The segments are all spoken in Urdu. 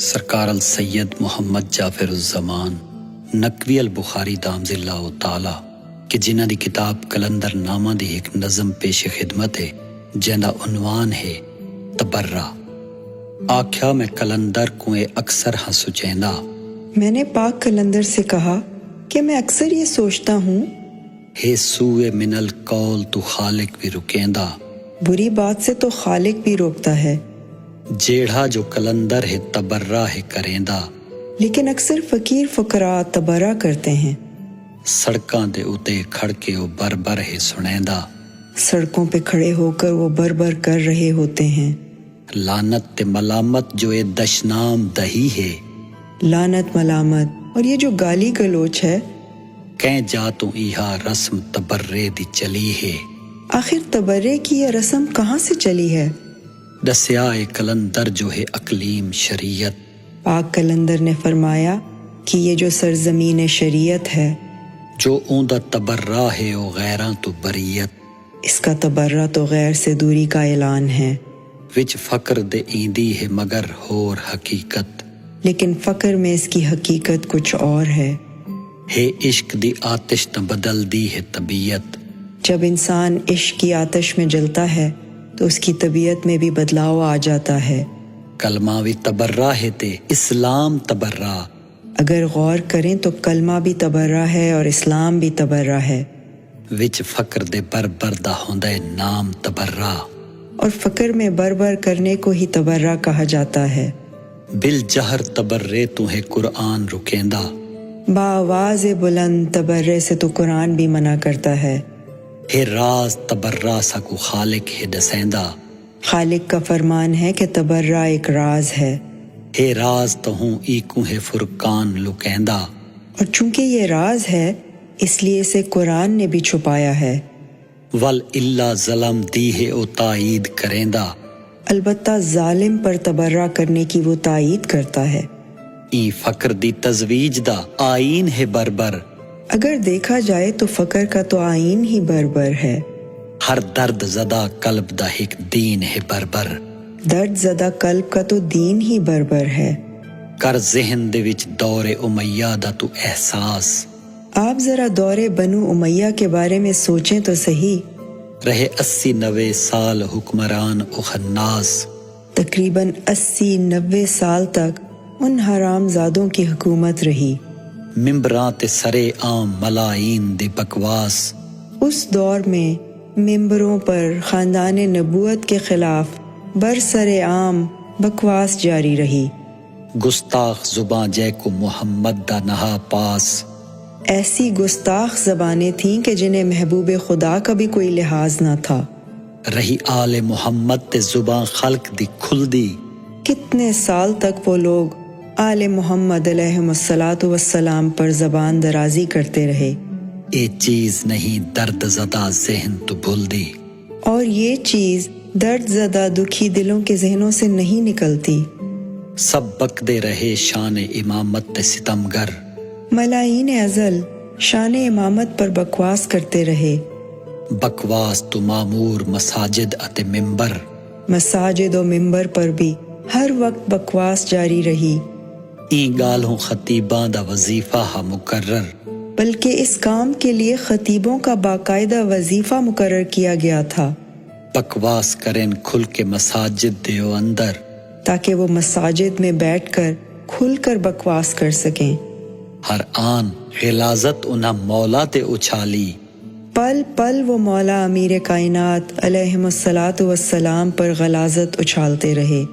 سرکار السید محمد جعفر الزمان نقوی البخاری دامز اللہ تعالی کہ جنہ دی کتاب کلندر نامہ دی ایک نظم پیش خدمت ہے جنہ عنوان ہے تبرہ۔ آکھیا میں کلندر کو اکثر ہاں سچیندا، میں نے پاک کلندر سے کہا کہ میں اکثر یہ سوچتا ہوں، ہے سوئے من القول تو خالق بھی رکیندا، بری بات سے تو خالق بھی روکتا ہے، جیڑھا جو کلندر ہے تبرہ ہے کریندا، لیکن اکثر فقیر فقراء تبرہ کرتے ہیں۔ سڑکاں دے اتے کھڑ کے وہ بر بر ہے سنیندا، سڑکوں پہ کھڑے ہو کر وہ بر بر کر رہے ہوتے ہیں۔ لعنت تے ملامت جو اے دشنام دہی ہے، لعنت ملامت اور یہ جو گالی گلوچ ہے، کہیں جا تو ایہا رسم تبرے دی چلی ہے، آخر تبرے کی یہ رسم کہاں سے چلی ہے؟ دسیا اے کلندر جو ہے اقلیم شریعت، پاک کلندر نے فرمایا کہ یہ جو سرزمین شریعت ہے، جو اوندا تبرہ ہے او غیراں تو بریت، اس کا تبرہ تو غیر سے دوری کا اعلان ہے، وچ فقر دے ایندی ہے مگر ہور حقیقت، لیکن فقر میں اس کی حقیقت کچھ اور ہے۔ ہے عشق دی آتش نہ بدل دی ہے طبیعت، جب انسان عشق کی آتش میں جلتا ہے تو اس کی طبیعت میں بھی بدلاؤ آ جاتا ہے۔ کلمہ بھی تبرہ ہے تے اسلام تبرہ، اگر غور کریں تو کلمہ بھی تبرہ ہے اور اسلام بھی تبرہ ہے، وچ فقر دے بر بردہ ہوندے نام تبرہ، اور فقر میں بر کرنے کو ہی تبرہ کہا جاتا ہے۔ بالجہر تبرے تو ہے قرآن رکیندا، بآواز بلند تبرے سے تو قرآن بھی منع کرتا ہے۔ ہے راز تبرہ سا کو خالق ہے دسیندا، خالق کا فرمان ہے کہ تبرہ ایک راز ہے، ہے راز تو ہوں ایکوں ہے فرقان لکیندا، اور چونکہ یہ راز ہے اس لیے اسے قرآن نے بھی چھپایا ہے۔ ول اللہ ظلم دی ہے او تائید کریندا، البتہ ظالم پر تبرہ کرنے کی وہ تائید کرتا ہے۔ ای فقر دی تزویج دا آئین ہے بربر، اگر دیکھا جائے تو فقر کا تو آئین ہی بربر ہے۔ ہر درد زدہ قلب دا ایک دین ہے بربر، درد زدہ قلب کا تو دین ہی بربر ہے۔ کر ذہن دے وچ دور امیہ دا تو احساس، آپ ذرا دور بنو امیہ کے بارے میں سوچیں تو صحیح، رہے 80-90 سال حکمران و خناس، تقریباً 80-90 سال تک ان حرام زادوں کی حکومت رہی۔ ممبراں تے سرے عام ملائین دی بکواس، اس دور میں ممبروں پر خاندان نبوت کے خلاف برسر عام بکواس جاری رہی۔ گستاخ زباں جے کو محمد دا نہا پاس، ایسی گستاخ زبانیں تھیں کہ جنہیں محبوب خدا کا بھی کوئی لحاظ نہ تھا۔ رہی آل محمد تے زباں خلق دی کھل دی، کتنے سال تک وہ لوگ آل محمد علیہ السلام پر زبان درازی کرتے رہے۔ اے چیز نہیں درد زدہ ذہن تو بھول دی، اور یہ چیز درد زدہ دکھی دلوں کے ذہنوں سے نہیں نکلتی۔ سب بکدے رہے شان امامت تے ستمگر، ملائین ازل شان امامت پر بکواس کرتے رہے۔ بکواس تو معمور مساجد اتے ممبر، مساجد و ممبر پر بھی ہر وقت بکواس جاری رہی، این گالوں خطیباں دا وظیفہ ہا مقرر، بلکہ اس کام کے لیے خطیبوں کا باقاعدہ وظیفہ مقرر کیا گیا تھا، بکواس کریں کھل کے مساجد دیو اندر، تاکہ وہ مساجد میں بیٹھ کر کھل کر بکواس کر سکیں۔ ہر آن غلاظت انہا مولا تے اچھالی، پل پل وہ مولا امیر کائنات علیہ السلام پر غلاظت اچھالتے رہے۔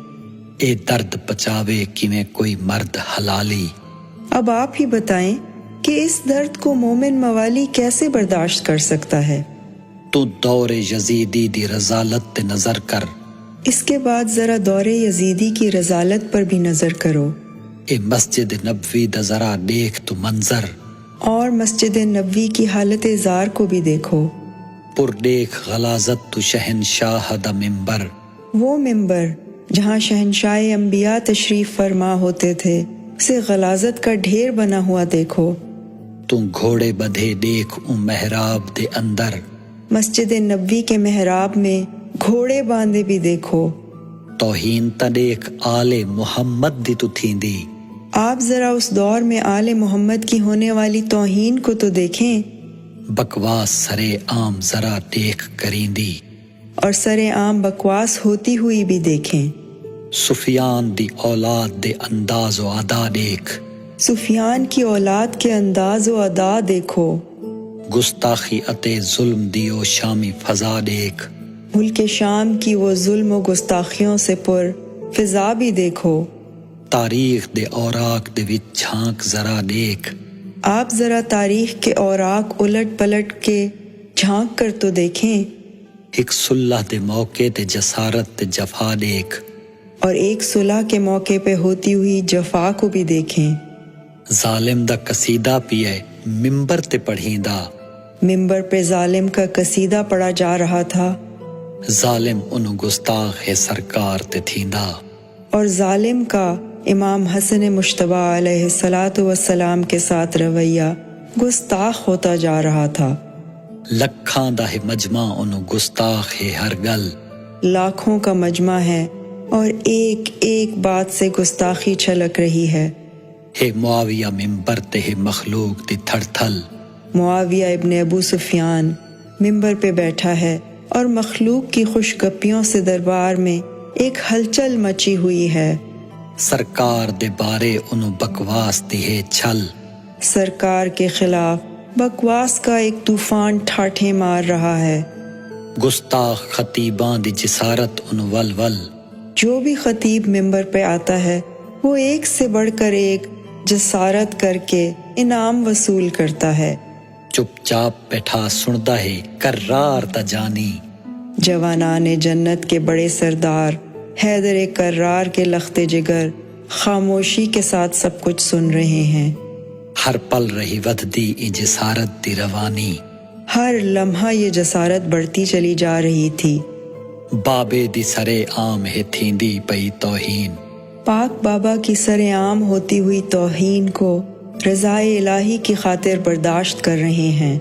اے درد پچاوے کیویں کوئی مرد حلالی، اب آپ ہی بتائیں کہ اس درد کو مومن موالی کیسے برداشت کر سکتا ہے؟ تو دور یزیدی دی رضالت تے نظر کر، اس کے بعد ذرا دور یزیدی کی رضالت پر بھی نظر کرو، اے مسجد نبوی دا ذرا دیکھ تو منظر، اور مسجد نبوی کی حالت زار کو بھی دیکھو، پر دیکھ غلاظت تو شہنشاہ دا ممبر، وہ ممبر جہاں شہنشاہ انبیاء تشریف فرما ہوتے تھے اسے غلاظت کا ڈھیر بنا ہوا دیکھو، تو گھوڑے بدھے دیکھ ان محراب دے اندر، مسجد نبوی کے محراب میں گھوڑے باندھے بھی دیکھو، توہین تڈیک آل محمد دی تو تھیندی۔ آپ ذرا اس دور میں آل محمد کی ہونے والی توہین کو تو دیکھیں، بکواس سرے عام ذرا دیکھ کریندی، اور سر عام بکواس ہوتی ہوئی بھی دیکھیں۔ سفیان دی اولاد دے انداز و ادا دیکھ، سفیان کی اولاد کے انداز و ادا دیکھو، گستاخی اتے ظلم دیو شامی فضا دیکھ، ملک شام کی وہ ظلم و گستاخیوں سے پر فضا بھی دیکھو۔ تاریخ دے اوراق دے وچ جھانک ذرا دیکھ، آپ ذرا تاریخ کے اوراق الٹ پلٹ کے جھانک کر تو دیکھیں، ایک صلح دے موقع تے جسارت تے جفا دیکھ، اور ایک صلح کے موقع پہ ہوتی ہوئی جفا کو بھی دیکھیں۔ ظالم دا قصیدہ پیے ممبر تے پڑھیندا، ممبر پہ ظالم کا قصیدہ پڑھا جا رہا تھا، ظالم انو گستاخ سرکار تے تھیندا، اور ظالم کا امام حسن مجتبی علیہ السلام کے ساتھ رویہ گستاخ ہوتا جا رہا تھا۔ لکھاں دا ہے مجمع انو گستاخ ہے ہر گل، لاکھوں کا مجمع ہے اور ایک ایک بات سے گستاخی چھلک رہی ہے۔ ہے معاویہ ممبر تے ہے مخلوق دی تھڑ تھل، معاویہ ابن ابو سفیان ممبر پہ بیٹھا ہے اور مخلوق کی خوش گپیوں سے دربار میں ایک ہلچل مچی ہوئی ہے۔ سرکار دے بارے انو بکواس دی ہے چھل، سرکار کے خلاف بکواس کا ایک طوفان ٹھاٹھے مار رہا ہے۔ گستاخ خطیباں دی جسارت انو ول ول، جو بھی خطیب ممبر پہ آتا ہے وہ ایک سے بڑھ کر ایک جسارت کر کے انعام وصول کرتا ہے۔ چپ چاپ بیٹھا سندا ہے کرار تا جانی، جوانان جنت کے بڑے سردار حیدر کرار کے لخت جگر خاموشی کے ساتھ سب کچھ سن رہے ہیں۔ ہر پل رہی ودھدی ای جسارت دی روانی، ہر لمحہ یہ جسارت بڑھتی چلی جا رہی تھی۔ بابے دی سرے عام ہے تھیندی پئی توہین، پاک بابا کی سر عام ہوتی ہوئی توہین کو رضائے الہی کی خاطر برداشت کر رہے ہیں۔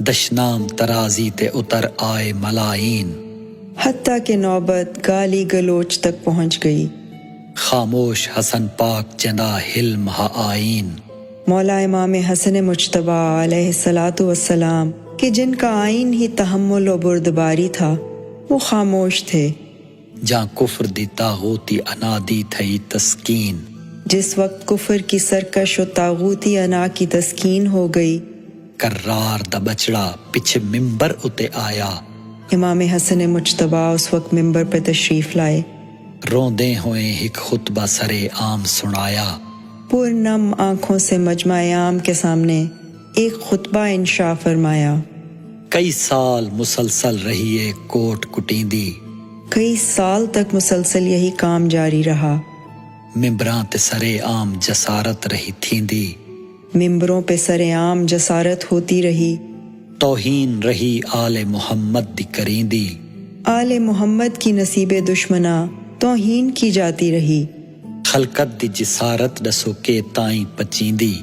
دشنام ترازی تے اتر آئے ملائین، حتیٰ کہ نوبت گالی گلوچ تک پہنچ گئی۔ خاموش حسن پاک جندا حلم ہا آئین، مولا امام حسن مجتبی علیہ السلام کہ جن کا آئین ہی تحمل و بردباری تھا، وہ خاموش تھے۔ جہاں کفر دی طاغوتی انادی تھئی تسکین، جس وقت کفر کی سرکش و طاغوتی انا کی تسکین ہو گئی، کرار دا بچڑا پچھے ممبر اتے آیا، امام حسن مجتبی اس وقت ممبر پہ تشریف لائے، روندے ہوئے ایک خطبہ سرے عام سنایا، پرنم آنکھوں سے مجمع عام کے سامنے ایک خطبہ انشاء فرمایا۔ کئی سال مسلسل رہی ہے کوٹ کٹیندی، کئی سال تک مسلسل یہی کام جاری رہا۔ ممبراں تے سرے عام جسارت رہی تھیندی، ممبروں پہ سر عام جسارت ہوتی رہی، توہین رہی آل محمد دی کریندی، آل محمد کی نصیب دشمنا توہین کی جاتی رہی۔ خلقت دی جسارت دسو کے تائیں پچیندی،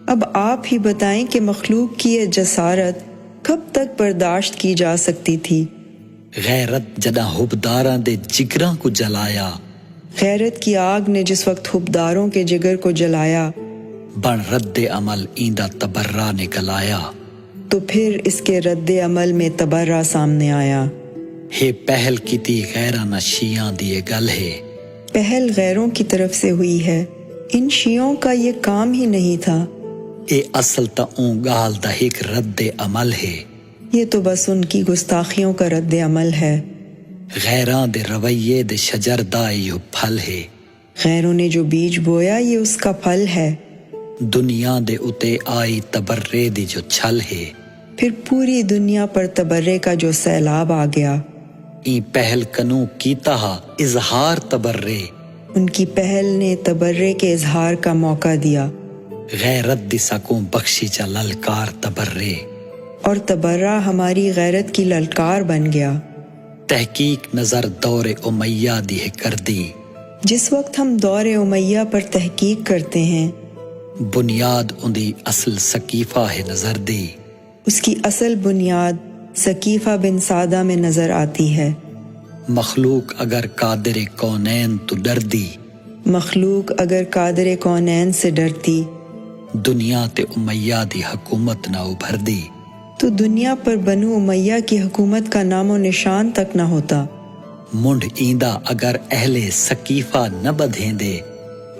اب آپ ہی بتائیں کہ مخلوق کی یہ جسارت کب تک برداشت کی جا سکتی تھی؟ غیرت جدا حبداراں دے جگراں کو جلایا، غیرت کی آگ نے جس وقت حبداروں کے جگر کو جلایا، بن رد عمل ایندہ تبرہ نکل آیا، تو پھر اس کے رد عمل میں تبرہ سامنے آیا۔ ہے پہل کی تی غیرانہ شیعہ دیے گل ہے، پہل غیروں کی طرف سے ہوئی ہے، ان شیعوں کا یہ کام ہی نہیں تھا۔ اے اصل تا اون گال دا ایک رد عمل ہے، یہ تو بس ان کی گستاخیوں کا رد عمل ہے۔ غیراں دے رویے دے شجر دا ایو پھل ہے، غیروں نے جو بیج بویا یہ اس کا پھل ہے۔ دنیا دے اتے آئی تبرے دی جو چھل ہے، پھر پوری دنیا پر تبرے کا جو سیلاب آ گیا۔ این پہل کنو کیتا ہا اظہار تبرے، ان کی پہل نے تبرے کے اظہار کا موقع دیا، غیرت دی سکوں بخشی چا للکار تبرے، اور تبرہ ہماری غیرت کی للکار بن گیا۔ تحقیق نظر دور امیہ دی ہے کر دی، جس وقت ہم دور امیہ پر تحقیق کرتے ہیں، بنیاد اندی اصل سقیفہ ہے نظر دی، اس کی اصل بنیاد سقیفہ بن سعدہ میں نظر آتی ہے۔ مخلوق اگر قادر کونین تو ڈردی، مخلوق اگر قادر کونین سے ڈرتی، دنیا تے امیہ دی حکومت نہ ابھر دی، تو دنیا پر بنو امیہ کی حکومت کا نام و نشان تک نہ ہوتا۔ منڈ ایندہ اگر اہل سقیفہ نہ بدھیں دے،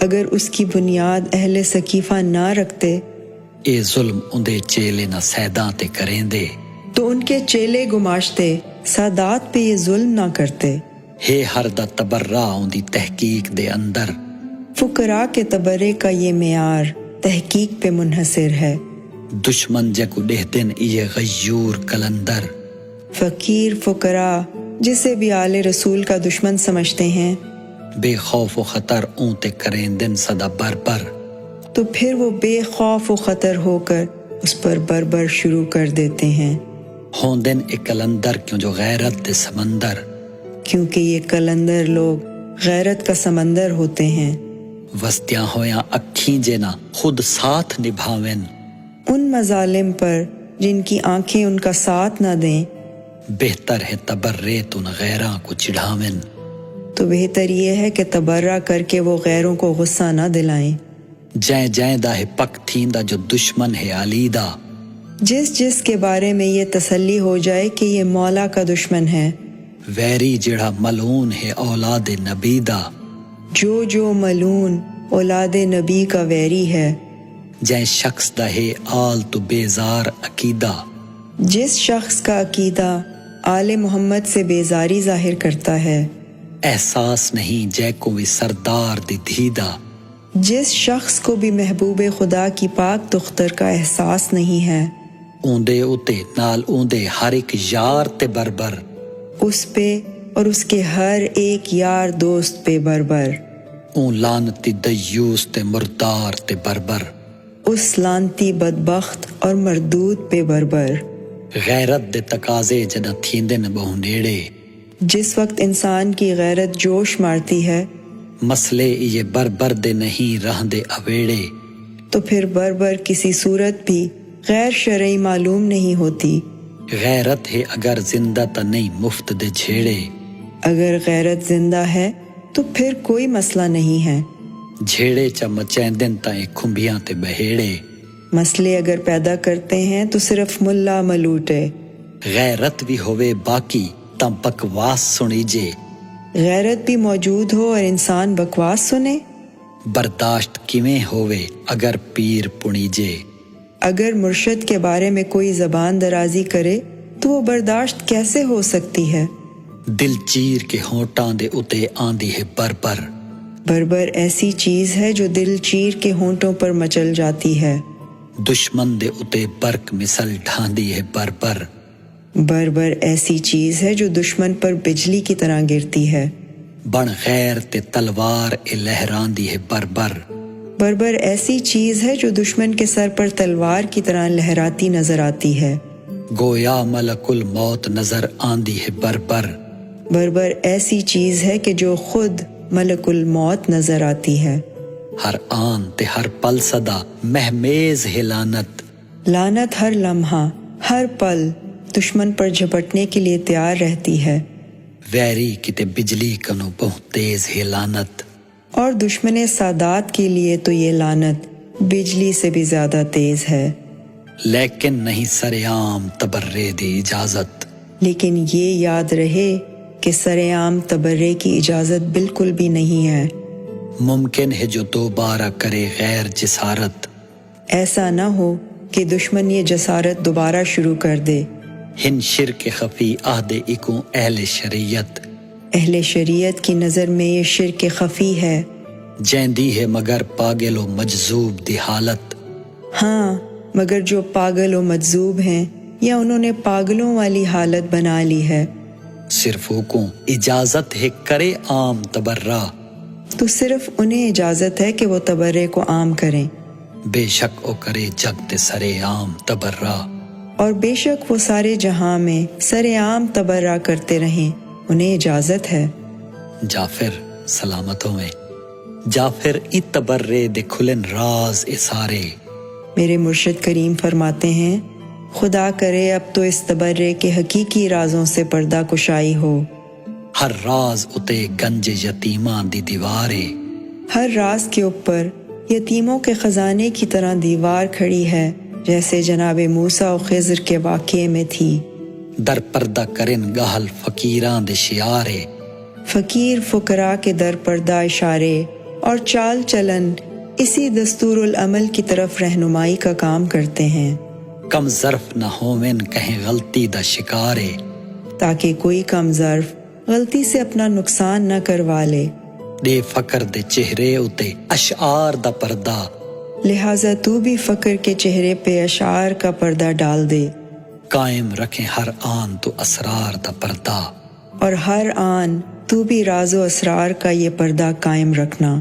اگر اس کی بنیاد اہل سقیفہ نہ رکھتے، اے ظلم اندے چیلے نہ سیداں تے کریں دے، تو ان کے چیلے گماشتے سادات پہ یہ ظلم نہ کرتے۔ ہے ہر دا تبرہ اندی تحقیق دے اندر، فقراء کے تبرے کا یہ معیار تحقیق پہ منحصر ہے۔ دشمن جکو ڈہ دن یہ غیور کلندر، فقیر فقراء جسے بھی آل رسول کا دشمن سمجھتے ہیں، بے خوف و خطر اونتے کریں دن صدا بربر، تو پھر وہ بے خوف و خطر ہو کر اس پر بربر شروع کر دیتے ہیں۔ ہوں دن ایک کلندر کیوں جو غیرت دے سمندر، کیونکہ یہ کلندر لوگ غیرت کا سمندر ہوتے ہیں۔ وستیاں ہویاں اکھیں جنا خود ساتھ نبھاویں، ان مظالم پر جن کی آنکھیں ان کا ساتھ نہ دیں، بہتر ہے تبرے تو نہ غیراں کو چڑھاویں، تو بہتر یہ ہے کہ تبرہ کر کے وہ غیروں کو غصہ نہ دلائیں۔ جائیں جائیں دا ہے پک تھیندا جو دشمن ہے علیدہ، جس کے بارے میں یہ تسلی ہو جائے کہ یہ مولا کا دشمن ہے، ویری جڑا ملعون ہے اولاد نبیدہ، جو ملعون اولاد نبی کا ویری ہے، جائیں شخص دا ہے آل تو بیزار عقیدہ، جس شخص کا عقیدہ آل محمد سے بیزاری ظاہر کرتا ہے، احساس نہیں جے کو بھی سردار دی دھیدہ، جس شخص کو بھی محبوب خدا کی پاک دختر کا احساس نہیں ہے، اوندے اتے نال اوندے ہر ایک یار تے بربر، اس پہ اور اس کے ہر ایک یار دوست پہ بربر، اون لانتی دیوس تے مردار تے بربر، اس لانتی بدبخت اور مردود پہ بربر۔ غیرت دے تقاضے جنہ تھیندن بہو نیڑے، جس وقت انسان کی غیرت جوش مارتی ہے، مسئلے یہ بربر دے نہیں رہ دے اویڑے، تو پھر بربر کسی صورت بھی غیر شرعی معلوم نہیں ہوتی۔ غیرت ہے اگر زندہ تا نہیں مفت دے جھیڑے، اگر غیرت زندہ ہے تو پھر کوئی مسئلہ نہیں ہے۔ جھیڑے چا مچیں دن تا ایک کھمبیاں تے بہیڑے، مسئلے اگر پیدا کرتے ہیں تو صرف ملا ملوٹے۔ غیرت بھی ہوئے باقی تا بکواس سنی جے، غیرت بھی موجود ہو اور انسان بکواس سنے، برداشت کیویں ہوئے اگر پیر پنی جے، اگر مرشد کے بارے میں کوئی زبان درازی کرے تو وہ برداشت کیسے ہو سکتی ہے؟ دل چیر کے ہونٹاں دے اتے آندی ہے بربر، بربر ایسی چیز ہے جو دل چیر کے ہونٹوں پر مچل جاتی ہے۔ دشمن دے اتے برق مثل ڈھاندی ہے بربر، بربر ایسی چیز ہے جو دشمن پر بجلی کی طرح گرتی ہے۔ بن غیر تے تلوار اے لہراندی ہے بربر، بربر ایسی چیز ہے جو دشمن کے سر پر تلوار کی طرح لہراتی نظر آتی ہے۔ گویا ملک الموت نظر آندی ہے بربر، بربر ایسی چیز ہے کہ جو خود ملک الموت نظر آتی ہے۔ ہر آن تے ہر پل صدا مہمیز ہے لعنت، لعنت ہر لمحہ ہر پل دشمن پر جھپٹنے کے لیے تیار رہتی ہے، ویری کتے بجلی کنو بہت تیز ہے لعنت، اور دشمن سادات کے لیے تو یہ لعنت بجلی سے بھی زیادہ تیز ہے۔ لیکن نہیں سرعام تبرے دی اجازت، لیکن یہ یاد رہے کہ سرعام تبرے کی اجازت بالکل بھی نہیں ہے۔ ممکن ہے جو دوبارہ کرے غیر جسارت، ایسا نہ ہو کہ دشمن یہ جسارت دوبارہ شروع کر دے۔ ہن شرک خفی عہد اکوں اہل شریعت، اہل شریعت کی نظر میں یہ شرک خفی ہے، جیندی ہے مگر پاگل و مجذوب دی حالت، ہاں مگر جو پاگل و مجذوب ہیں یا انہوں نے پاگلوں والی حالت بنا لی ہے، صرف کو اجازت ہے کرے عام تبرہ، تو صرف انہیں اجازت ہے کہ وہ تبرے کو عام کریں، بے شک او کرے جگ تے سرے عام تبرہ، اور بے شک وہ سارے جہاں میں سر عام تبرہ کرتے رہیں، انہیں اجازت ہے۔ جعفر سلامتوں میں، جعفر ای تبرے دے کھلن راز اسارے، میرے مرشد کریم فرماتے ہیں خدا کرے اب تو اس تبرے کے حقیقی رازوں سے پردہ کشائی ہو۔ ہر راز اتے گنج یتیماں دی دیوارے، ہر راز کے اوپر یتیموں کے خزانے کی طرح دیوار کھڑی ہے، جیسے جناب موسیٰ و خضر کے واقعے میں تھی۔ در پردہ کرن گہل فقیراں دے شیارے، فقیر فقراء کے در پردہ اشارے اور چال چلن اسی دستور العمل کی طرف رہنمائی کا کام کرتے ہیں، کم ظرف نہ ہومن کہیں غلطی دا شکارے، تاکہ کوئی کم ظرف غلطی سے اپنا نقصان نہ کروا لے۔ دے فقر دے چہرے اتے اشعار دا پردہ، لہٰذا تو بھی فقر کے چہرے پہ اشعار کا پردہ ڈال دے، قائم رکھیں ہر آن تو اسرار دا پردہ، اور ہر آن تو بھی راز و اسرار کا یہ پردہ قائم رکھنا۔